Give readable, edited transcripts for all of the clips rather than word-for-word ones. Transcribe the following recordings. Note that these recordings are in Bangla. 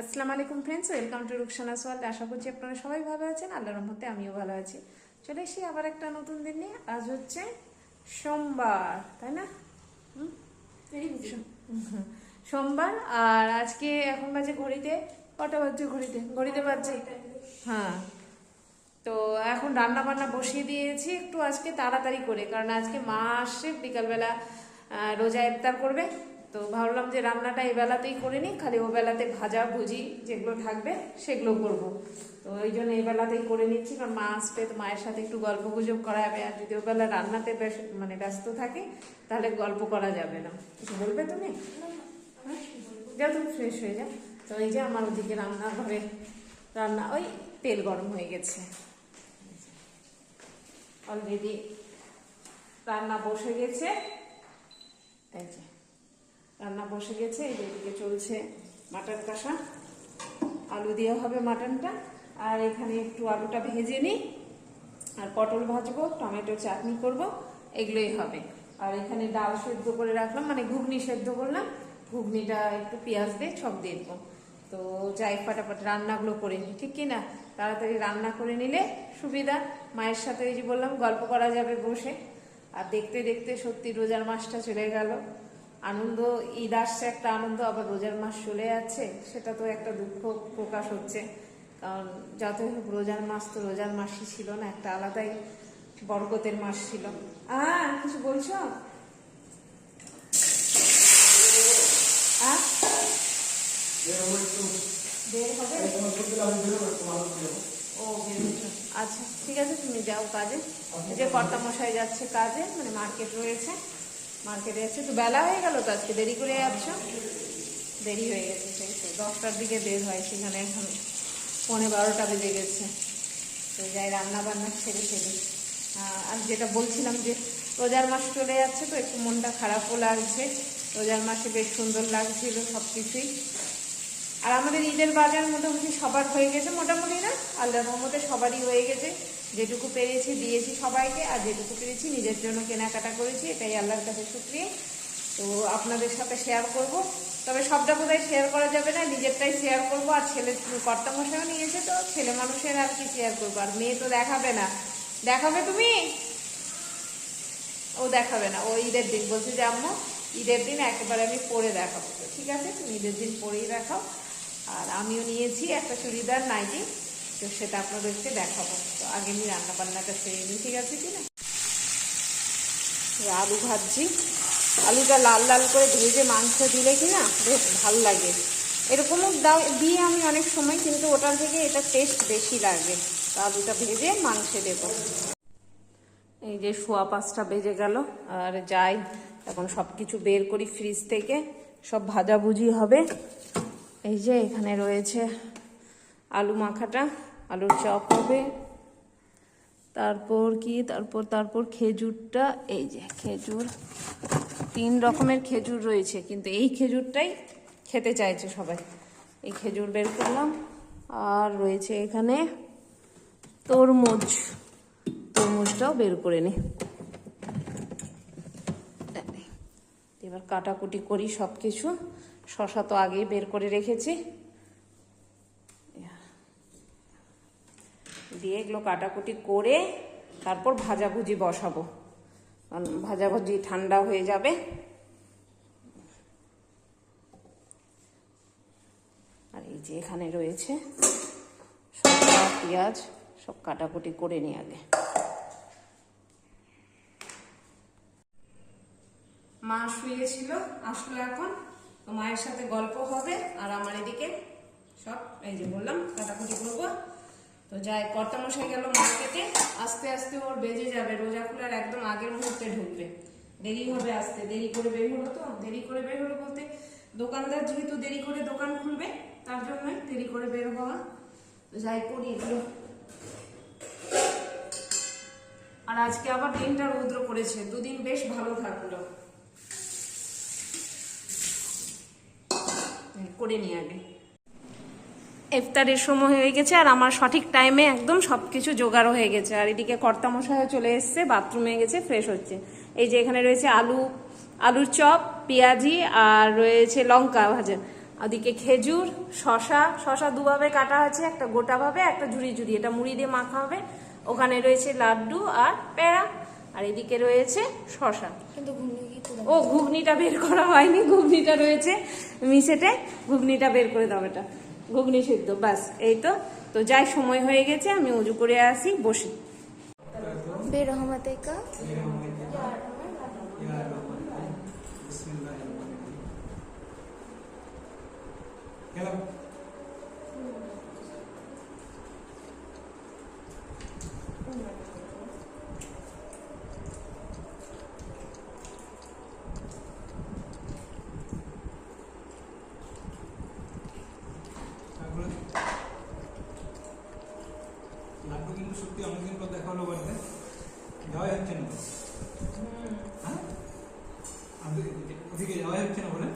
আসসালামু আলাইকুম ফ্রেন্ডস, ওয়েলকাম টু রুকসানাস ওয়ার্ল্ড। আশা করছি আপনারা সবাই ভালো আছেন। আল্লাহর রহমতে আমিও ভালো আছি। চলে এসেছি আবার একটা নতুন দিন নিয়ে। আজ হচ্ছে সোমবার, তাই না? সোমবার। আর আজকে এখন বাজে ঘড়িতে কটা বাজছে? ঘড়িতে বাজছে, হ্যাঁ। তো এখন রান্না বান্না বসিয়ে দিয়েছি একটু আজকে তাড়াতাড়ি করে, কারণ আজকে মা আসছে বিকালবেলা, রোজা ইফতার করবে। তো ভাবলাম যে রান্নাটা এই বেলাতেই করে নিই, খালি ও বেলাতে ভাজা ভুজি যেগুলো থাকবে সেগুলো করব। তো ওই জন্য এই বেলাতেই করে নিচ্ছি, কারণ মা আসবে, তো মায়ের সাথে একটু গল্প গুজব করা যাবে। আর যদি ও বেলা রান্নাতে ব্যস্ত থাকে তাহলে গল্প করা যাবে না। কিছু বলবে তুমি? যাও তুমি ফ্রেশ হয়ে যাও। তো এই যে আমার ওদিকে রান্নাঘরে রান্না, ওই তেল গরম হয়ে গেছে অলরেডি, রান্না বসে গেছে। এই যে রান্না বসে গেছে, এদিকে চলছে মাটন কষা, আলু দিয়ে হবে মাটনটা। আর এখানে একটু আলুটা ভেজে নিই, আর পটল ভাজবো, টমেটো চাটনি করব, এগুলোই হবে। আর এখানে ডাল সেদ্ধ করে রাখলাম, মানে ঘুগনি সেদ্ধ করলাম, ঘুগনিটা একটু পেঁয়াজ দিয়ে ছক দিয়ে দেবো। তো যাই ফাটাফাট রান্নাগুলো করে নিই, ঠিক কি না? তাড়াতাড়ি রান্না করে নিলে সুবিধা। মায়ের সাথে এই যে বললাম গল্প করা যাবে বসে। আর দেখতে দেখতে সত্যি রোজার মাসটা চলে গেল। আনন্দ, ঈদ আসছে একটা আনন্দ, আবার রোজার মাস চলে যাচ্ছে, সেটা তো একটা দুঃখ প্রকাশ হচ্ছে। কারণ যতই হোক রোজার মাস তো রোজার মাসই ছিল না, একটা আলাদাই বরকতের মাস ছিল। কিছু বলছো? বের হবে? ও বেরোচ্ছ, আচ্ছা ঠিক আছে, তুমি যাও কাজে। যে কর্তা মশাই যাচ্ছে কাজে, মানে মার্কেট রয়েছে, মার্কেটে যাচ্ছে। তো বেলা হয়ে গেল তো, আজকে দেরি করে যাচ্ছ? দেরি হয়ে গেছে, সেই তো 10টার দিকে বের হয়, সেখানে এখন 11:15 বেজে গেছে। তো যাই রান্না বান্না ছেড়ে ফেলি। আর যেটা বলছিলাম যে রোজার মাস চলে যাচ্ছে, তো একটু মনটা খারাপও লাগছে। রোজার মাসে বেশ সুন্দর লাগছিল সব কিছুই। আর আমাদের ঈদের বাজার মোটামুটি সবার হয়ে গেছে, মোটামুটি না, আল্লাহর রহমতে সবারই হয়ে গেছে। যেটুকু পেরেছি দিয়েছি সবাইকে, আর যেটুকু পেরেছি নিজের জন্য কেনাকাটা করেছি, এটাই আল্লাহর কাছে শুকরিয়া। তো আপনাদের সাথে শেয়ার করব, তবে সবটা বোধহয় শেয়ার করা যাবে না, নিজেরটাই শেয়ার করব। আর ছেলে কর্তামশাইও নিয়েছে, তো ছেলে মানুষের আর কি শেয়ার করবো। আর মেয়ে তো দেখাবে না। দেখাবে তুমি? ও দেখাবে না, ও ঈদের দিন বলছে যে আম্মু ঈদের দিন একেবারে আমি পরে দেখাবো। তো ঠিক আছে, তুমি ঈদের দিন পরেই দেখাও। আর আমিও নিয়েছি একটা চুড়িদার নাইটি, তো সেটা আপনাদেরকে দেখাবো। তো আগে আমি রান্না বান্নাটা সেরে নিই, ঠিক আছে কি না? আলু ভাজছি, আলুটা লাল লাল করে ভেজে মাংস দিলে কি না বেশ ভাল লাগে। এরকমও দিই আমি অনেক সময়, কিন্তু ওটার থেকে এটা টেস্ট বেশি লাগে। তো আলুটা ভেজে মাংসে দেবো। এই যে 5:15 বেজে গেল, আর যাই এখন সব কিছু বের করি ফ্রিজ থেকে, সব ভাজাভুজি হবে। এই যে এখানে রয়েছে আলু মাখাটা, আলুর চপ হবে, তারপর কি তারপর খেজুরটা, এই যে খেজুর, 3 রকমের খেজুর রয়েছে, কিন্তু এই খেজুরটাই খেতে চাইছে সবাই। এই খেজুর বের করলাম। আর রয়েছে এখানে তরমুজটাও বের করে নি। এবার কাটাকুটি করি সব কিছু। শসা তো আগেই বের করে রেখেছি, দিয়ে এগুলো কাটাকুটি করে তারপর ভাজাভুজি বসাবো, কারণ ভাজাভুজি ঠান্ডা হয়ে যাবে। আর এই যে এখানে রয়েছে শসা, পেঁয়াজ, সব কাটাকুটি করে নিই আগে। মা শুয়েছিল, আসলে এখন মায়ের সাথে গল্প হবে, আর আমার এদিকে সব এই যে বললাম কাটাকুটি করবো। তো যাই, কর্তামশাই গেল মার্কেটে, আস্তে আস্তে ওর বেজে যাবে, রোজা খোলার একদম আগের মুহূর্তে ঢুকবে, দেরি হবে আসতে। দেরি করে বের হলো, তো দেরি করে বের হলো বলতে দোকানদার যেহেতু দেরি করে দোকান খুলবে, তার জন্যই দেরি করে বের হওয়া। তো যাই করি এগুলো। আর আজকে আবার দিনটা রৌদ্র করেছে, দুদিন বেশ ভালো থাকলো। করে নিয়ে আগে ইফতারের সময় হয়ে গেছে, আর আমার সঠিক টাইমে একদম সবকিছু জোগাড় হয়ে গেছে। আর এদিকে কর্তামশাইও চলে এসছে, বাথরুমে গেছে, ফ্রেশ হচ্ছে। এই যে এখানে রয়েছে আলুর চপ, পেঁয়াজি, আর রয়েছে লঙ্কা ভাজা, ওদিকে খেজুর, শশা দুভাবে কাটা আছে, একটা গোটাভাবে, একটা ঝুড়ি ঝুড়ি, এটা মুড়ি দিয়ে মাখা হবে। ওখানে রয়েছে লাড্ডু আর পেড়া, আর এদিকে রয়েছে শশা। ও ঘুগনিটা বের করা হয়নি, ঘুগনিটা রয়েছে মিসেটে, ঘুগনিটা বের করে দাও, এটা ঘুগনি সিদ্ধ, ব্যাস এই তো। তো যাই, সময় হয়ে গেছে, আমি উজু করে আসি, বসি। बेरहमतिका লাড্ডু কিন্তু সত্যি অনেকদিন পর দেখা হলো বাড়িতে, যাওয়াই হচ্ছে না। হ্যাঁ, ওদিকে যাওয়াই হচ্ছে না বলে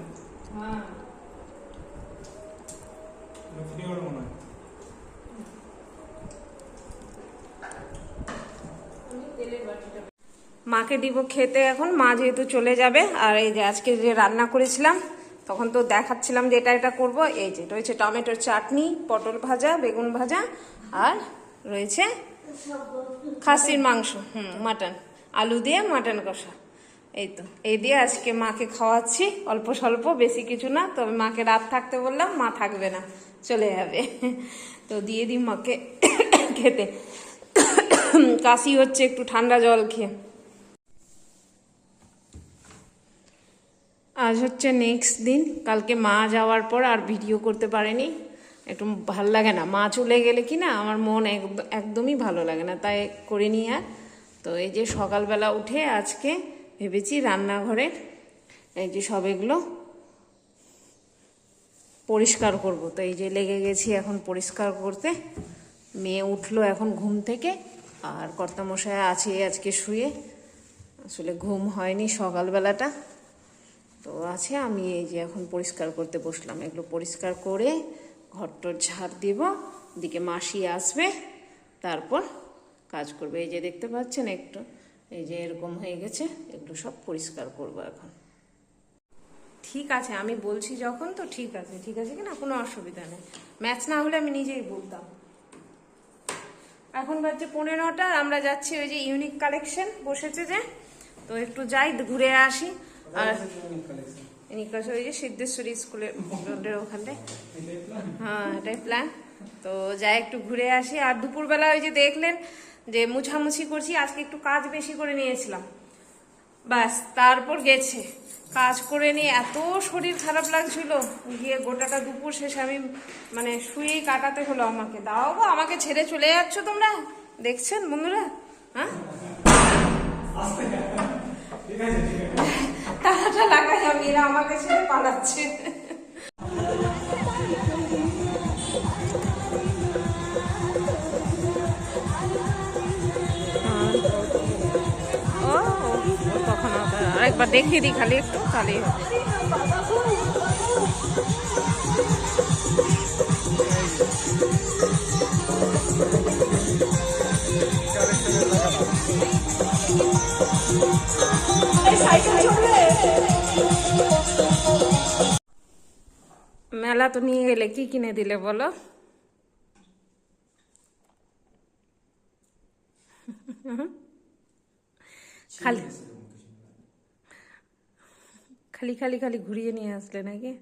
ফিরে গেল মনে হয়। মাকে দিব খেতে এখন, মা যেহেতু চলে যাবে। আর এই যে আজকে যে রান্না করেছিলাম, তখন তো দেখাচ্ছিলাম যে এটা করব। এই যে রয়েছে টমেটোর চাটনি, পটল ভাজা, বেগুন ভাজা, আর রয়েছে খাসির মাংস, মাটন, আলু দিয়ে মাটন কষা। এই তো, এই দিয়ে আজকে মাকে খাওয়াচ্ছি, অল্প স্বল্প, বেশি কিছু না। তবে মাকে রাত থাকতে বললাম, মা থাকবে না, চলে যাবে। তো দিয়ে দিই মাকে খেতে। কাশি হচ্ছে একটু, ঠান্ডা জল খেয়ে। আজ হচ্ছে নেক্সট দিন, কালকে মা যাওয়ার পর আর ভিডিও করতে পারেনি, একটু ভাল লাগে না, মা চলে গেলে কি না আমার মন একদমই ভালো লাগে না, তাই করিনি আর। তো এই যে সকালবেলা উঠে আজকে ভেবেছি রান্নাঘরে এই যে সব এগুলো পরিষ্কার করব। তো এই যে লেগে গেছি এখন পরিষ্কার করতে। মেয়ে উঠলো এখন ঘুম থেকে, আর কর্তামশাই আছে আজকে শুয়ে, আসলে ঘুম হয়নি সকালবেলাটা, তো আছে। আমি এই যে এখন পরিষ্কার করতে বসলাম, এগুলো পরিষ্কার করে ঘরটর ঝাড় দিব, দিকে মাসি আসবে, তারপর কাজ করবে। এই যে দেখতে পাচ্ছেন একটু, এই যে এরকম হয়ে গেছে, এগুলো সব পরিষ্কার করব এখন। ঠিক আছে, আমি বলছি যখন, তো ঠিক আছে, ঠিক আছে কিনা, কোনো অসুবিধা নেই। ম্যাচ না হলে আমি নিজেই বলতাম। এখন বাজছে 15টা, আমরা যাচ্ছি ওই যে ইউনিক কালেকশন বসেছে যে, তো একটু যাই ঘুরে আসি। আর ইউনিক কালেকশন ওই যে সিদ্ধেশ্বরী স্কুলের রোডের ওখানটায়, হ্যাঁ এটাই প্ল্যান। তো যাই একটু ঘুরে আসি। আর দুপুরবেলা ওই যে দেখলেন যে মুছামুছি করছি, আজকে একটু কাজ বেশি করে নিয়েছিলাম, ব্যাস তারপর গেছে। কাজ করে নিয়ে এত শরীর খারাপ লাগছিল, গিয়ে গোটাটা দুপুর শেষে আমি মানে শুয়েই কাটাতে হলো আমাকে। দাও গো, আমাকে ছেড়ে চলে যাচ্ছ তোমরা, দেখছেন বন্ধুরা? হ্যাঁ, টাকাটা লাগাই আমি, এরা আমাকে ছেড়ে পালাচ্ছে। ও তখন আরেকবার দেখিয়ে দিই খালি একটু, খালি মেলা তো নিয়ে গেলে কি কিনে দিলে বলো? খালি খালি খালি খালি ঘুরিয়ে নিয়ে আসলে নাকি?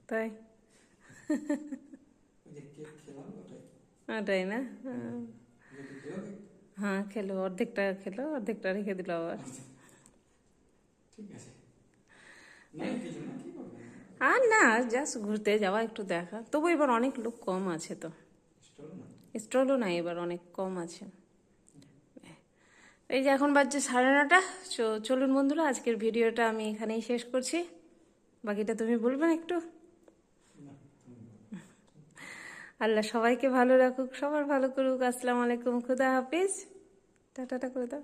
তাই ওটাই না? হ্যাঁ খেলো, অর্ধেকটা খেলো, অর্ধেকটা রেখে দিল আবার। আর না, জাস্ট ঘুরতে যাওয়া, একটু দেখা। তবু এবার অনেক লোক কম আছে, তো স্টলও নাই এবার, অনেক কম আছে। এই যে এখন বাজছে 9:30। চলুন বন্ধুরা, আজকের ভিডিওটা আমি এখানেই শেষ করছি। বাকিটা তুমি বলবেন একটু। আল্লাহ সবাইকে ভালো রাখুক, সবার ভালো করুক। আসসালামু আলাইকুম, খুদা হাফিজ, টাটা করে দাও।